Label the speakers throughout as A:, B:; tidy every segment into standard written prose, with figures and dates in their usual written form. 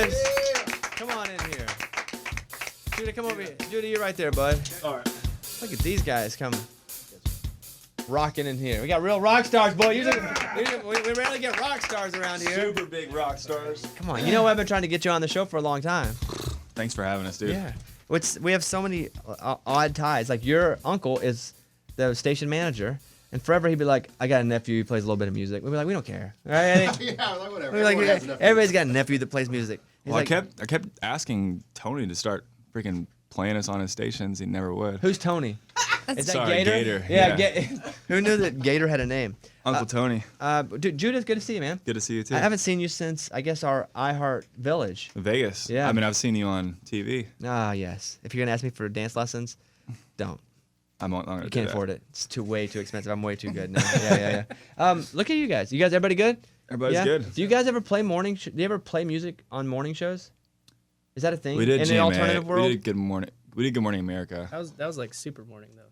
A: Musgraves. Come on in here. Judah, come over here. Judah, you're right there, bud.
B: All right.
A: Look at these guys come rocking in here. We got real rock stars, boy. Usually, we rarely get rock stars around here.
B: Super big rock stars.
A: Come on. You know I've been trying to get you on the show for a long time.
B: Thanks for having us, dude.
A: Yeah. We have so many odd ties. Like your uncle is the station manager, and forever he'd be like, "I got a nephew who plays a little bit of music." We'd be like, "We don't care." Right?
C: Yeah, like whatever.
A: We'd be like,
C: Everyone has a nephew.
A: everybody's got a nephew that plays music. He's
B: Well,
A: like,
B: I kept asking Tony to start freaking playing us on his stations. He never would.
A: "Who's Tony?" Is that
B: Sorry,
A: Gator?
B: Gator,
A: Yeah.
B: yeah.
A: Who knew that Gator had a name?
B: Uncle Tony.
A: Dude, Judith, good to see you, man.
B: Good to see you too.
A: I haven't seen you since, I guess, our iHeart Village.
B: Vegas.
A: Yeah.
B: I mean, I've seen you on TV.
A: Ah, yes. If you're gonna ask me for dance lessons, don't.
B: I'm not gonna
A: You
B: do
A: can't
B: that.
A: afford it. It's way too expensive. I'm way too good now. Yeah. Look at you guys. You guys, everybody good?
B: Everybody's
A: Yeah?
B: good.
A: Do you guys ever play morning? Do you ever play music on morning shows? Is that a thing?
B: We did
A: in the
B: GMA.
A: alternative world?
B: We did Good Morning. We did Good Morning America.
D: That was like super morning though.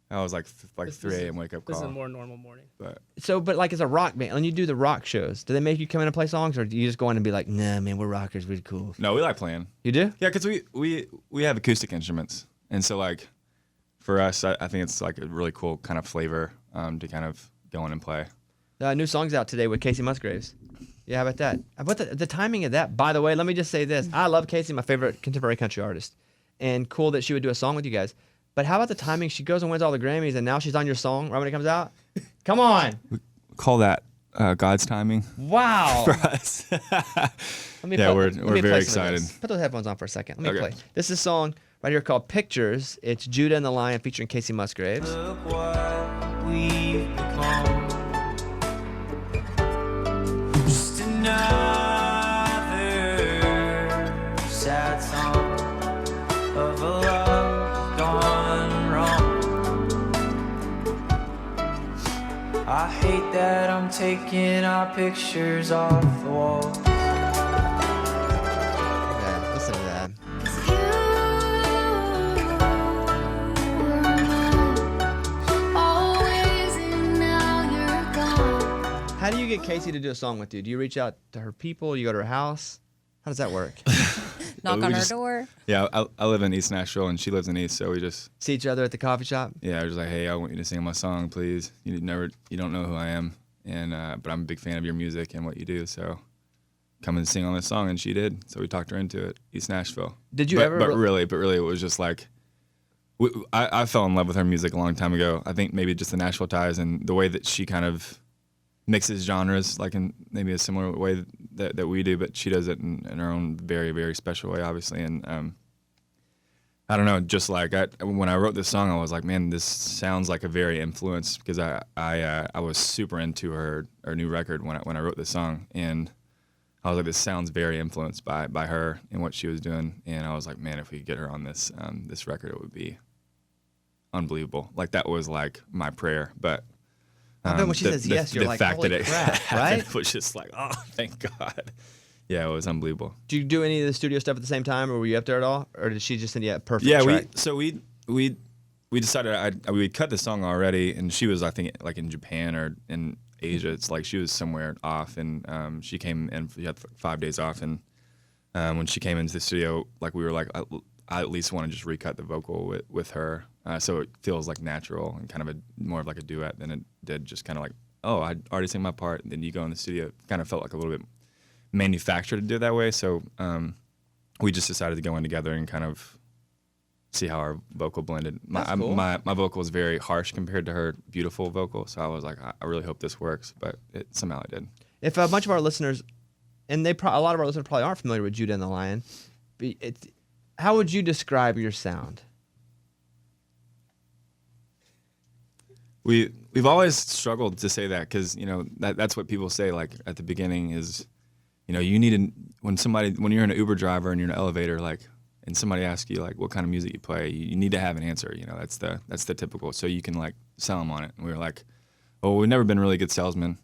B: That was like
D: This
B: 3
D: is-
B: a.m. wake up
D: This is
B: call.
D: a more normal morning.
B: But
A: So, but like as a rock band, when you do the rock shows, do they make you come in and play songs, or do you just go in and be like, "Nah, man, we're rockers, we're cool"?
B: no, we like playing.
A: You do?
B: Yeah, because we have acoustic instruments, and so like for us, I think it's like a really cool kind of flavor to kind of go in and play.
A: New song's out today with Kacey Musgraves. Yeah, how about that? How about the timing of that? By the way, let me just say this. I love Kacey, my favorite contemporary country artist. And cool that she would do a song with you guys. But how about the timing? She goes and wins all the Grammys, and now she's on your song right when it comes out? Come on.
B: Call that God's timing
A: Wow.
B: for us.
A: Let me
B: Yeah,
A: play-
B: we're
A: let me play
B: very
A: some of this.
B: excited.
A: Put those headphones on for a second. Let me
B: Okay.
A: play. This is a song right here called Pictures. It's Judah and the Lion featuring Kacey Musgraves.
E: Look what we've become. Just another sad song of a love gone wrong. I hate that I'm taking our pictures off the wall.
A: Look at that. Listen to that. How do you get Kacey to do a song with you? Do you reach out to her people? You go to her house? How does that work?
F: Knock
B: We
F: on her
B: just-
F: door.
B: Yeah, I live in East Nashville, and she lives in East, so we just
A: See each other at the coffee shop?
B: I was like, hey, I want you to sing my song, please. You don't know who I am, and but I'm a big fan of your music and what you do, so come and sing on this song, and she did. So we talked her into it, East Nashville.
A: Did you
B: but,
A: ever?
B: But really, it was just like, I fell in love with her music a long time ago. I think maybe just the Nashville ties and the way that she kind of mixes genres, like in maybe a similar way that we do, but she does it in her own very, very special way, obviously. And I don't know, just like when I wrote this song, I was like, man, this sounds like a very influenced, because I was super into her new record when I wrote this song, and I was like, this sounds very influenced by her and what she was doing, and I was like, man, if we could get her on this this record, it would be unbelievable. Like that was like my prayer, but.
A: I bet when she says yes, you're like,
B: fact
A: holy
B: that it
A: crap,
B: happened
A: right?
B: was just like, oh, thank God. Yeah, it was unbelievable.
A: Did you do any of the studio stuff at the same time, or were you up there at all? Or did she just send you a perfect
B: Yeah,
A: track?
B: we decided we cut the song already, and she was, I think, like in Japan or in Asia. It's like she was somewhere off, and she came in. She had 5 days off, and when she came into the studio, like we were like, I at least want to just recut the vocal with her, so it feels like natural and kind of more of like a duet than it did just kind of like, oh, I already sang my part, and then you go in the studio. It kind of felt like a little bit manufactured to do it that way. So we just decided to go in together and kind of see how our vocal blended.
A: That's cool.
B: My vocal is very harsh compared to her beautiful vocal, so I was like, I really hope this works, but somehow it did.
A: If a bunch of our listeners, and a lot of our listeners probably aren't familiar with Judah and the Lion, how would you describe your sound?
B: We've always struggled to say that, because that's what people say, like at the beginning is, you need when you're an Uber driver and you're in an elevator, like, and somebody asks you like what kind of music you play, you need to have an answer. That's the typical, so you can like sell them on it. And we were like, well, we've never been really good salesmen.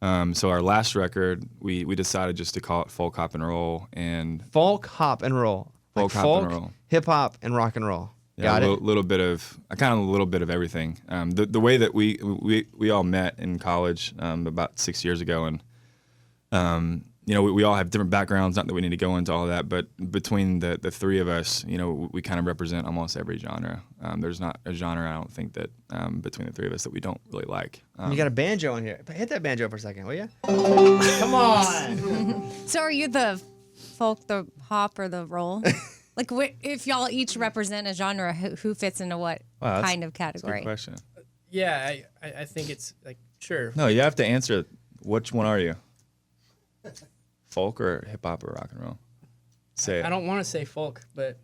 B: So our last record, we decided just to call it folk hop and roll, and
A: Folk, hop, and roll.
B: Folk, hop, and roll.
A: Hip hop, and rock and roll.
B: yeah,
A: Got
B: a
A: it?
B: little bit of a little bit of everything. The way that we all met in college about 6 years ago, and you know, we all have different backgrounds. Not that we need to go into all of that, but between the three of us, you know, we kind of represent almost every genre. There's not a genre I don't think that between the three of us that we don't really like.
A: You got a banjo in here. Hit that banjo for a second, will you? Come on.
C: So are you the folk, the hop, or the roll? Like, if y'all each represent a genre, who fits into what kind of
B: That's a
C: category?
B: good question.
D: Yeah, I think it's like, sure.
B: No, you have to answer. Which one are you? Folk or hip hop or rock and roll? Say it.
D: I don't want to say folk, but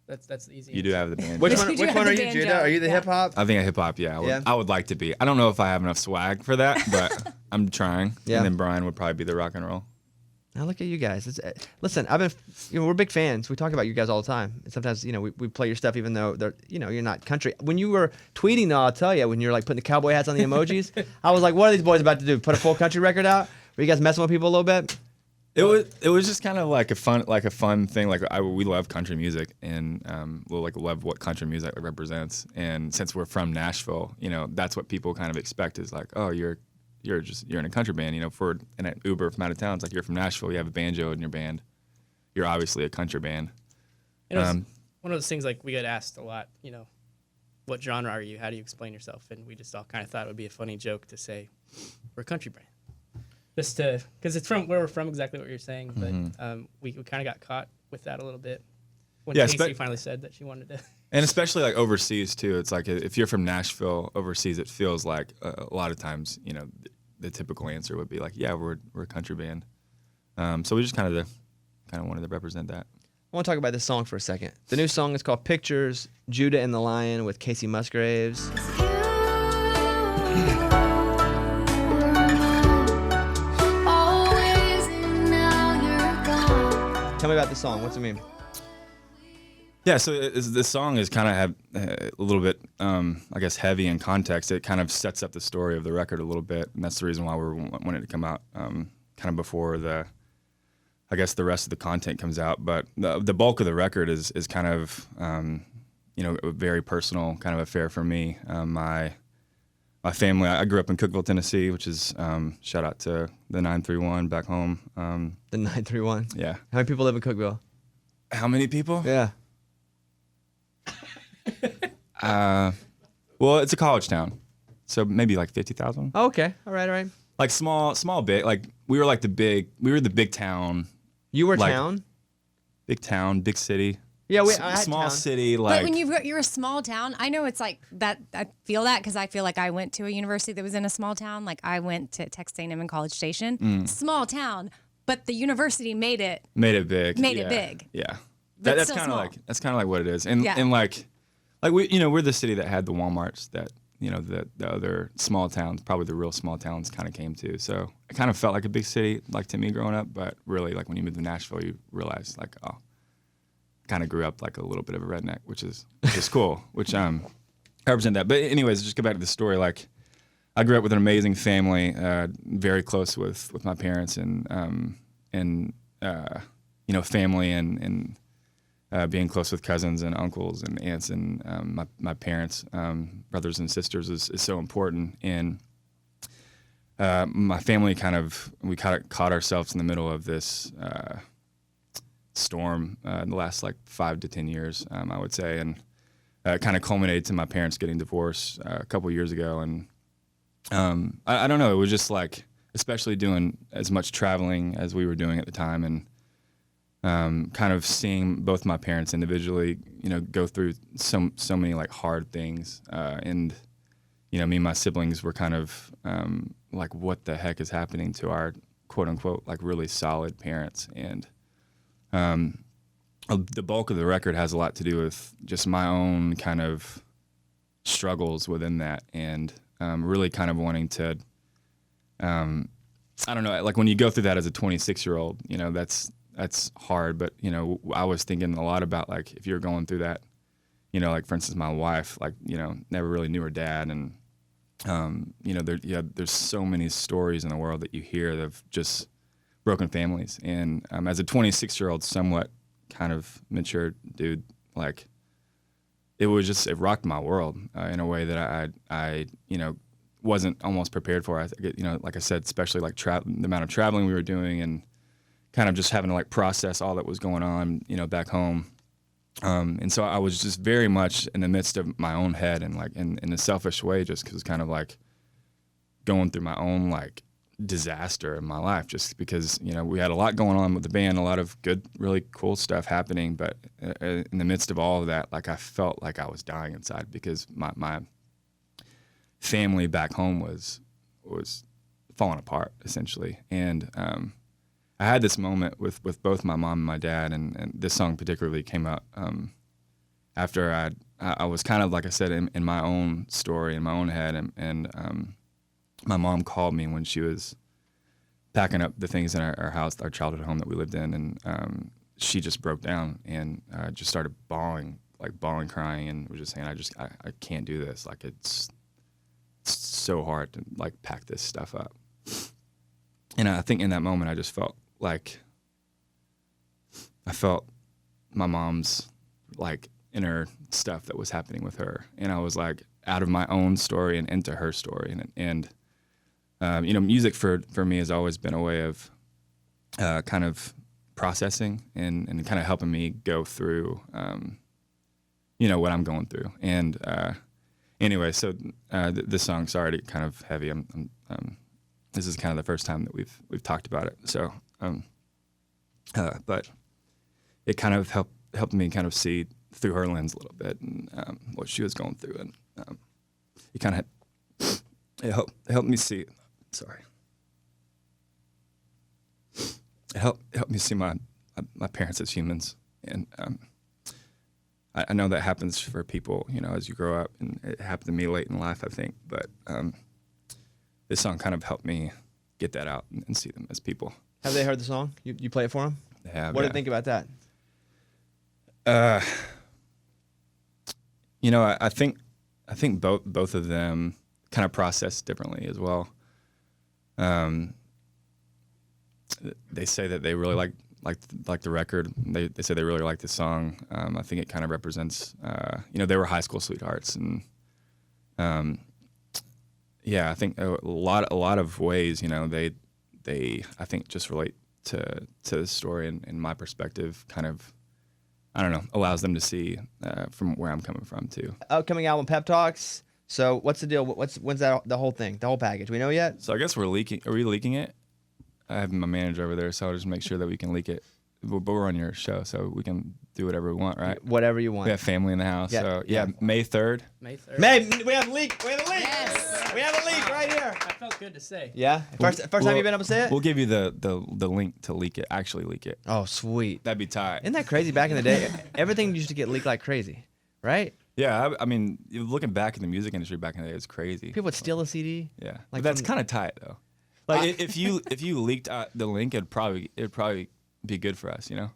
D: that's the easy
B: You do have the band.
A: Which
C: You
A: one?
C: do
A: Which
C: have
A: one
C: the
A: are you,
C: banjo,
A: Judah? Are you the
C: yeah.
A: hip hop?
B: I think a hip hop. Yeah,
A: Yeah.
B: I would like to be. I don't know if I have enough swag for that, but I'm trying.
A: Yeah.
B: And then Brian would probably be the rock and roll.
A: Now look at you guys. Listen, we're big fans. We talk about you guys all the time. And sometimes, we play your stuff even though you're not country. When you were tweeting, though, I'll tell you, when you're like putting the cowboy hats on the emojis, I was like, what are these boys about to do? Put a full country record out? Were you guys messing with people a little bit?
B: It was just kind of like a fun thing. Like we love country music, and we'll like love what country music represents. And since we're from Nashville, that's what people kind of expect is like, oh, you're in a country band. For an Uber from out of town, it's like you're from Nashville, you have a banjo in your band, you're obviously a country band.
D: It was one of those things like we get asked a lot. What genre are you? How do you explain yourself? And we just all kind of thought it would be a funny joke to say we're a country band. Just because it's from where we're from, exactly what you're saying. But we kind of got caught with that a little bit when Kacey finally said that she wanted to.
B: And especially like overseas too. It's like if you're from Nashville, overseas, it feels like a lot of times, the typical answer would be like, yeah, we're a country band. So we just kind of wanted to represent that.
A: I want to talk about this song for a second. The new song is called Pictures, Judah and the Lion with Kacey Musgraves. Tell me about the song. What's it mean?
B: Yeah, so this song is kind of have a little bit, I guess, heavy in context. It kind of sets up the story of the record a little bit, and that's the reason why we wanted it to come out kind of before the rest of the content comes out. But the bulk of the record is kind of, a very personal kind of affair for me. My family, I grew up in Cookeville, Tennessee, which is, shout out to the 931 back home.
A: The 931?
B: Yeah.
A: How many people live in Cookeville?
B: How many people?
A: Yeah.
B: Well, it's a college town, so maybe like 50,000.
A: Oh, okay. All right.
B: Like small, big. Like we were the big town.
A: You were
B: Like-
A: town?
B: Big town, big city.
A: Yeah, I had
B: small
A: town.
B: city.
C: But
B: Like
C: when you're a small town, I know it's like that. I feel that because I feel like I went to a university that was in a small town. Like I went to Texas A&M in College Station, small town, but the university made it
B: big. Made it big. Yeah,
C: But
B: that's
C: still
B: kind of
C: small.
B: like what it is. And
C: Yeah.
B: and like we we're the city that had the Walmarts that the other small towns, probably the real small towns, kind of came to. So it kind of felt like a big city, like to me growing up. But really, like when you move to Nashville, you realize like kind of grew up like a little bit of a redneck, which is cool, which I represent that. But anyways, just go back to the story. Like I grew up with an amazing family, very close with my parents and family and being close with cousins and uncles and aunts and my parents, brothers and sisters is so important. And my family we caught ourselves in the middle of this storm in the last like 5 to 10 years, I would say, and it kind of culminated to my parents getting divorced a couple years ago. And I don't know, it was just like, especially doing as much traveling as we were doing at the time, and kind of seeing both my parents individually, go through so many like hard things, and me and my siblings were kind of like, what the heck is happening to our quote unquote like really solid parents. And the bulk of the record has a lot to do with just my own kind of struggles within that, and really kind of wanting to, I don't know, like when you go through that as a 26-year-old, that's hard. But I was thinking a lot about like if you're going through that, like for instance, my wife, like never really knew her dad, and there's so many stories in the world that you hear of just broken families. And as a 26-year-old, somewhat kind of mature dude, like it rocked my world in a way that I wasn't almost prepared for. Like I said, especially like the amount of traveling we were doing, and kind of just having to like process all that was going on, back home. And so I was just very much in the midst of my own head and like in a selfish way, just because kind of like going through my own like disaster in my life, just because, we had a lot going on with the band, a lot of good, really cool stuff happening. But in the midst of all of that, like I felt like I was dying inside because my family back home was falling apart essentially. And I had this moment with both my mom and my dad, and this song particularly came out after I was kind of, like I said, in my own story, in my own head, and my mom called me when she was packing up the things in our house, our childhood home that we lived in, and she just broke down and just started bawling, crying, and was just saying, I can't do this. Like it's so hard to like pack this stuff up. And I think in that moment I just felt like I felt my mom's like inner stuff that was happening with her, and I was like out of my own story and into her story, and music for me has always been a way of kind of processing and kind of helping me go through what I'm going through. And anyway, so this song's already kind of heavy. This is kind of the first time that we've talked about it. So, but it kind of helped me kind of see through her lens a little bit and what she was going through, and it kind of helped me see. Sorry, it helped me see my parents as humans, and I know that happens for people, as you grow up, and it happened to me late in life, I think. But this song kind of helped me get that out and see them as people.
A: Have they heard the song? You play it for them?
B: They have.
A: What do you think about that?
B: I think both of them kind of process differently as well. They say that they really like the record. They say they really like the song. I think it kind of represents, they were high school sweethearts, and I think a lot of ways, they I think just relate to the story, and in my perspective, kind of, I don't know, allows them to see from where I'm coming from too.
A: Upcoming album, Pep Talks. So what's the deal? When's that the whole thing, the whole package? We know yet?
B: So I guess we're leaking. Are we leaking it? I have my manager over there, so I'll just make sure that we can leak it. But we're on your show, so we can do whatever we want, right?
A: Whatever you want.
B: We have family in the house,
A: Yeah.
B: so May 3rd.
D: May 3rd.
A: We have a leak.
C: Yes.
A: We have a leak right here.
D: That felt good to say.
A: Yeah. First time you've been able to say it?
B: We'll give you the link to leak it. Actually leak it.
A: Oh, sweet.
B: That'd be tight.
A: Isn't that crazy? Back in the day, everything used to get leaked like crazy, right?
B: Yeah, I mean, looking back in the music industry back in the day, it's crazy.
A: People would steal a CD.
B: Yeah,
A: Like
B: but that's
A: from-
B: kind of tight though. Like if you leaked the link, it'd probably be good for us,
A: Now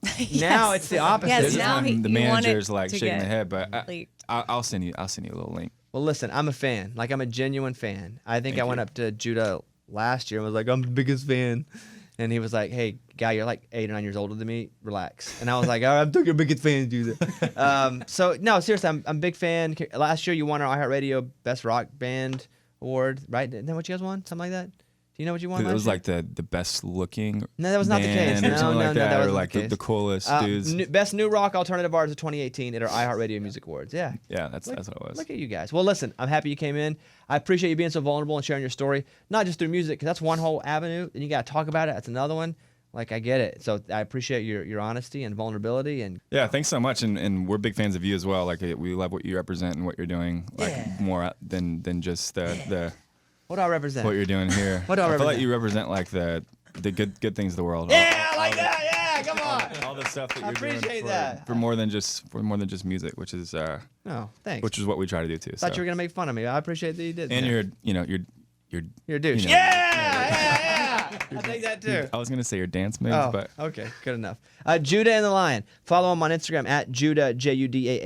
A: it's the opposite.
C: Yes,
B: This is
C: now
B: when
C: he-
B: the
C: you want
B: manager's
C: it
B: like
C: to
B: shaking
C: get
B: their head, but
C: leaked.
B: I'll send you a little link.
A: Well, listen, I'm a fan. Like, I'm a genuine fan. I think
B: Thank
A: I went
B: you.
A: up to Judah last year and was like, I'm the biggest fan. And he was like, hey, guy, you're like 8 or 9 years older than me. Relax. And I was like, all right, I'm still your biggest fan, Judah. So, no, seriously, I'm a big fan. Last year, you won our iHeartRadio Best Rock Band Award, right? Isn't that what you guys won? Something like that? Do you know what you won
B: It
A: last
B: was
A: year?
B: like the best looking.
A: No, that was not the case.
B: band or
A: No,
B: something
A: no,
B: like
A: no,
B: that,
A: that
B: or
A: wasn't
B: like
A: the case.
B: the coolest dudes.
A: Best New Rock Alternative Artist of 2018 at our iHeartRadio Music Awards. Yeah.
B: Yeah, that's what it was.
A: Look at you guys. Well, listen, I'm happy you came in. I appreciate you being so vulnerable and sharing your story, not just through music, because that's one whole avenue. Then you got to talk about it. That's another one. Like, I get it. So I appreciate your honesty and vulnerability. And
B: Yeah, thanks so much, and we're big fans of you as well. Like we love what you represent and what you're doing. Like
A: Yeah.
B: more than just the
A: what do I represent?
B: what you're doing here.
A: What do I
B: feel like
A: represent?
B: you represent like the good things of the world.
A: Yeah, I like that. Yeah, come on.
B: All the stuff that
A: I
B: you're doing
A: appreciate that.
B: for more than just music, which is
A: No, thanks.
B: which is what we try to do too.
A: Thought
B: so.
A: you were gonna make fun of me. I appreciate that you did.
B: And
A: that.
B: you're
A: a douche.
B: you know-
A: Yeah. I think that too.
B: I was gonna say your dance moves,
A: Oh,
B: but
A: okay, good enough. Judah and the Lion. Follow him on Instagram at Judah Judah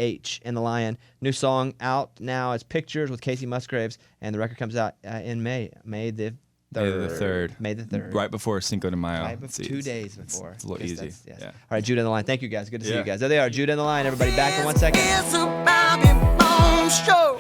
A: and the Lion. New song out now. It's Pictures with Kacey Musgraves, and the record comes out in May the 3rd. May the 3rd.
B: right before Cinco de Mayo.
A: Right before, 2 days before.
B: It's a little
A: Yes,
B: easy.
A: yes.
B: Yeah.
A: All right, Judah and the Lion. Thank you guys. Good to see
B: Yeah.
A: you guys. There they are, Judah and the Lion. Everybody back in 1 second.
F: It's a Bobby Bones show.